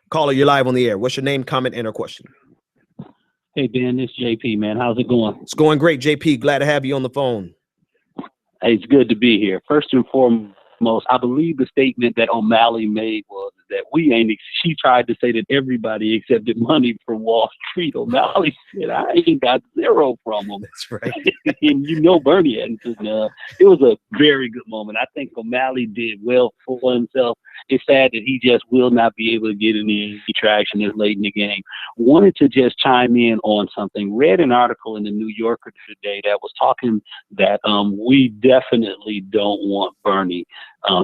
Caller, you're live on the air. What's your name, comment, and or question? Hey, Ben, this JP, man. How's it going? It's going great, JP. Glad to have you on the phone. Hey, it's good to be here. First and foremost, I believe the statement that O'Malley made was that she tried to say that everybody accepted money from Wall Street. O'Malley said, I ain't got zero from them. That's right. And Bernie hadn't. It was a very good moment. I think O'Malley did well for himself. It's sad that he just will not be able to get any traction this late in the game. Wanted to just chime in on something. Read an article in the New Yorker today that was talking that we definitely don't want Bernie.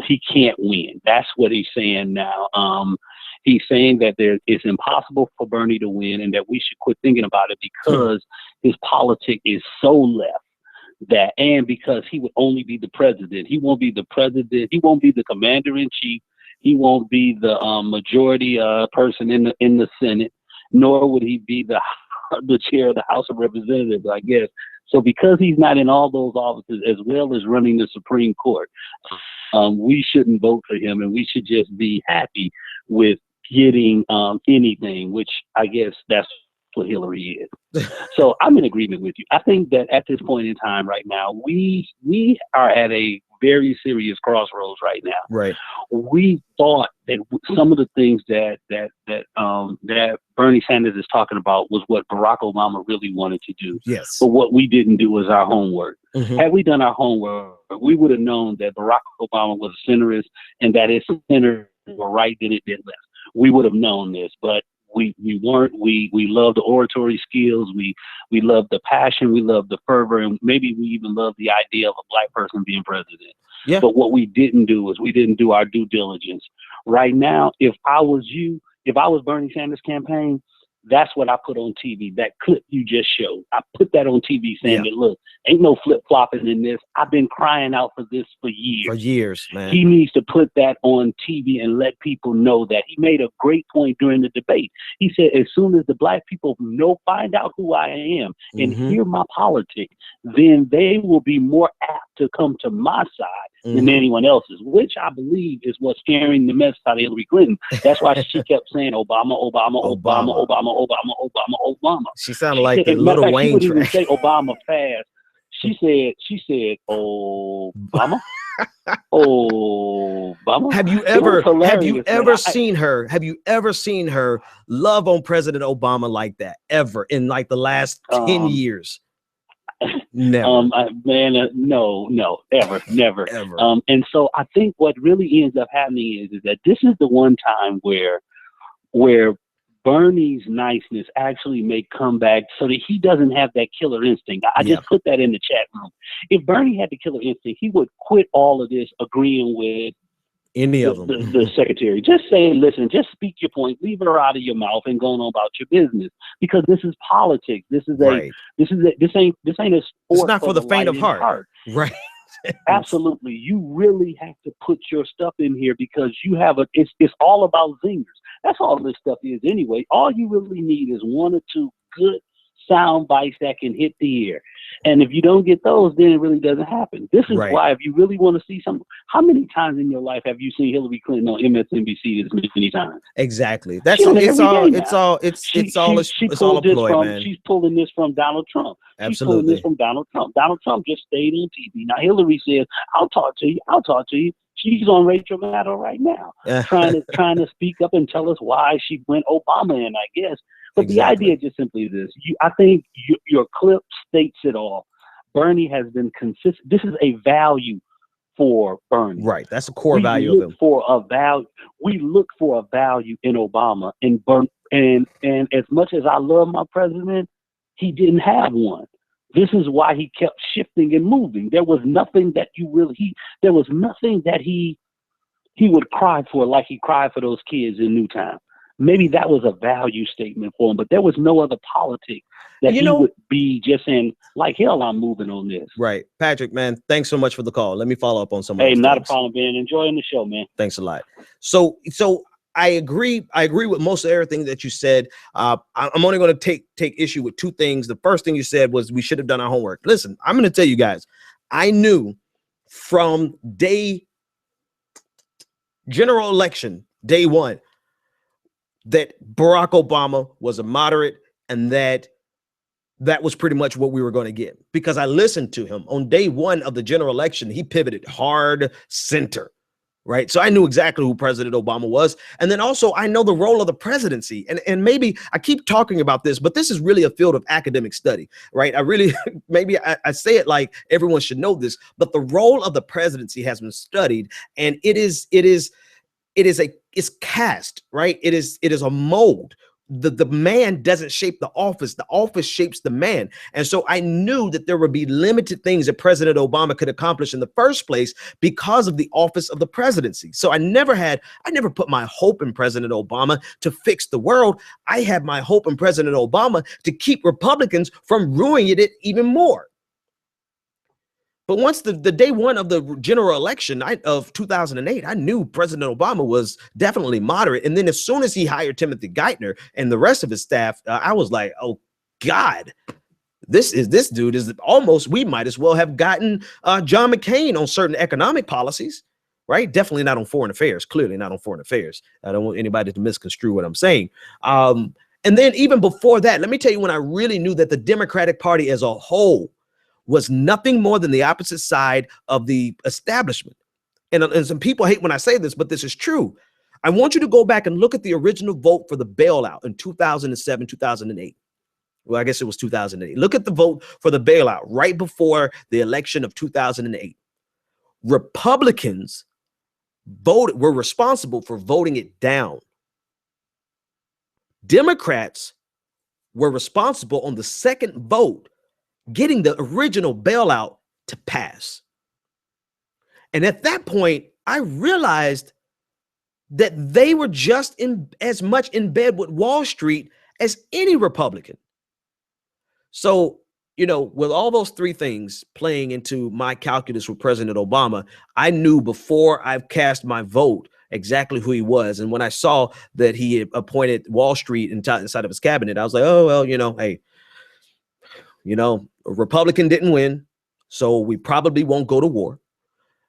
He can't win. That's what he's saying now. He's saying that it's impossible for Bernie to win and that we should quit thinking about it because his politics is so left. And because he would only be the president. He won't be the president. He won't be the commander-in-chief. He won't be the majority person in the Senate, nor would he be the chair of the House of Representatives, I guess. So because he's not in all those offices as well as running the Supreme Court, we shouldn't vote for him, and we should just be happy with getting anything, which I guess that's what Hillary is. So I'm in agreement with you. I think that at this point in time right now, we are at a very serious crossroads right now. Right. We thought that some of the things that Bernie Sanders is talking about was what Barack Obama really wanted to do. Yes. But what we didn't do was our homework. Mm-hmm. Had we done our homework, we would have known that Barack Obama was a centrist and that his centers were right, that it did left. We would have known this, but we weren't. We love the oratory skills. We love the passion. We love the fervor, and maybe we even love the idea of a black person being president. Yeah. But what we didn't do is we didn't do our due diligence. Right now, if I was Bernie Sanders' campaign, that's what I put on TV. That clip you just showed, I put that on TV saying that, look, ain't no flip-flopping in this. I've been crying out for this for years. For years, man. He needs to put that on TV and let people know that. He made a great point during the debate. He said, as soon as the black people find out who I am and hear my politics, then they will be more apt to come to my side than anyone else's, which I believe is what's scaring the mess out of Hillary Clinton. That's why she kept saying Obama, Obama, Obama, Obama, Obama, Obama, Obama. She sounded like the Little Wayne track. She wouldn't even say Obama fast. She said, Obama. Obama. Have you ever seen her love on President Obama like that ever in like the last 10 years? Never. No, ever, never. Ever. And so I think what really ends up happening is that this is the one time where Bernie's niceness actually may come back so that he doesn't have that killer instinct. I just put that in the chat room. If Bernie had the killer instinct, he would quit all of this agreeing with any of them. The secretary. Just say, listen, just speak your point, leave her out of your mouth and go on about your business, because this is politics. This ain't a sport. It's not for the faint of heart. Right. Absolutely. You really have to put your stuff in here because you have it's all about zingers. That's all this stuff is anyway. All you really need is one or two good sound bites that can hit the ear. And if you don't get those, then it really doesn't happen. This is why, if you really want to see something, how many times in your life have you seen Hillary Clinton on MSNBC this many times? Exactly. It's all a ploy, man. She's pulling this from Donald Trump. Absolutely. She's pulling this from Donald Trump. Donald Trump just stayed on TV. Now Hillary says, I'll talk to you. She's on Rachel Maddow right now, trying to speak up and tell us why she went Obama in, I guess. But the idea just simply is this. I think your clip states it all. Bernie has been consistent. This is a value for Bernie. Right. That's a core value of him. We look for a value in Obama and and as much as I love my president, he didn't have one. This is why he kept shifting and moving. There was nothing that he would cry for like he cried for those kids in Newtown. Maybe that was a value statement for him, but there was no other politics that he would be just in, like, hell, I'm moving on this. Right. Patrick, man, thanks so much for the call. Let me follow up on some of those not things. A problem, man. Enjoying the show, man. Thanks a lot. So I agree with most of everything that you said. I'm only going to take issue with two things. The first thing you said was we should have done our homework. Listen, I'm going to tell you guys, I knew from general election, day one, that Barack Obama was a moderate, and that was pretty much what we were going to get, because I listened to him on day one of the general election. He pivoted hard center, right? So I knew exactly who President Obama was. And then also I know the role of the presidency. And maybe I keep talking about this, but this is really a field of academic study, right? I really, maybe I say it like everyone should know this, but the role of the presidency has been studied, and it's cast, right? It is a mold. The man doesn't shape the office shapes the man. And so I knew that there would be limited things that President Obama could accomplish in the first place because of the office of the presidency. So I never put my hope in President Obama to fix the world. I had my hope in President Obama to keep Republicans from ruining it even more. But once the day one of the general election of 2008, I knew President Obama was definitely moderate. And then as soon as he hired Timothy Geithner and the rest of his staff, I was like, oh God, this dude is almost, we might as well have gotten John McCain on certain economic policies, right? Definitely not on foreign affairs, clearly not on foreign affairs. I don't want anybody to misconstrue what I'm saying. And then even before that, let me tell you when I really knew that the Democratic Party as a whole was nothing more than the opposite side of the establishment. And some people hate when I say this, but this is true. I want you to go back and look at the original vote for the bailout in 2007, 2008. Well, I guess it was 2008. Look at the vote for the bailout right before the election of 2008. Republicans were responsible for voting it down. Democrats were responsible on the second vote getting the original bailout to pass. And at that point, I realized that they were just as much in bed with Wall Street as any Republican. So, you know, with all those three things playing into my calculus with President Obama, I knew before I cast my vote exactly who he was. And when I saw that he had appointed Wall Street inside of his cabinet, I was like, oh, well, you know, hey, you know, a Republican didn't win, so we probably won't go to war.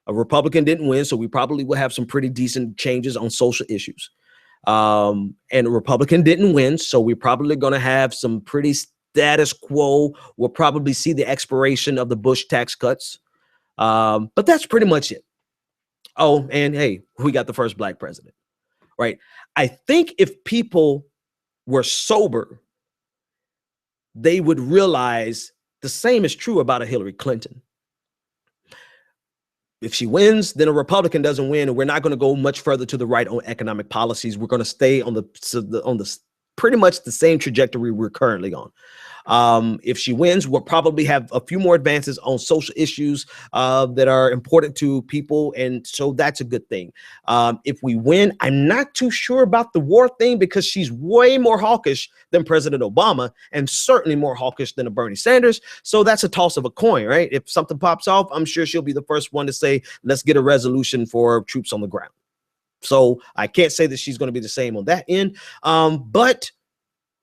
A Republican didn't win, so we probably will have some pretty decent changes on social issues. And a Republican didn't win, so we're probably going to have some pretty status quo. We'll probably see the expiration of the Bush tax cuts. But that's pretty much it. Oh, and hey, we got the first black president, right? I think if people were sober, they would realize the same is true about a Hillary Clinton. If she wins, then a Republican doesn't win, and we're not going to go much further to the right on economic policies. We're going to stay on the pretty much the same trajectory we're currently on. If she wins, we'll probably have a few more advances on social issues that are important to people. And so that's a good thing. If we win, I'm not too sure about the war thing, because she's way more hawkish than President Obama, and certainly more hawkish than a Bernie Sanders. So that's a toss of a coin, right? If something pops off, I'm sure she'll be the first one to say, let's get a resolution for troops on the ground. So I can't say that she's going to be the same on that end. But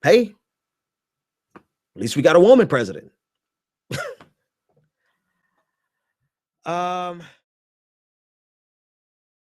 hey, at least we got a woman president.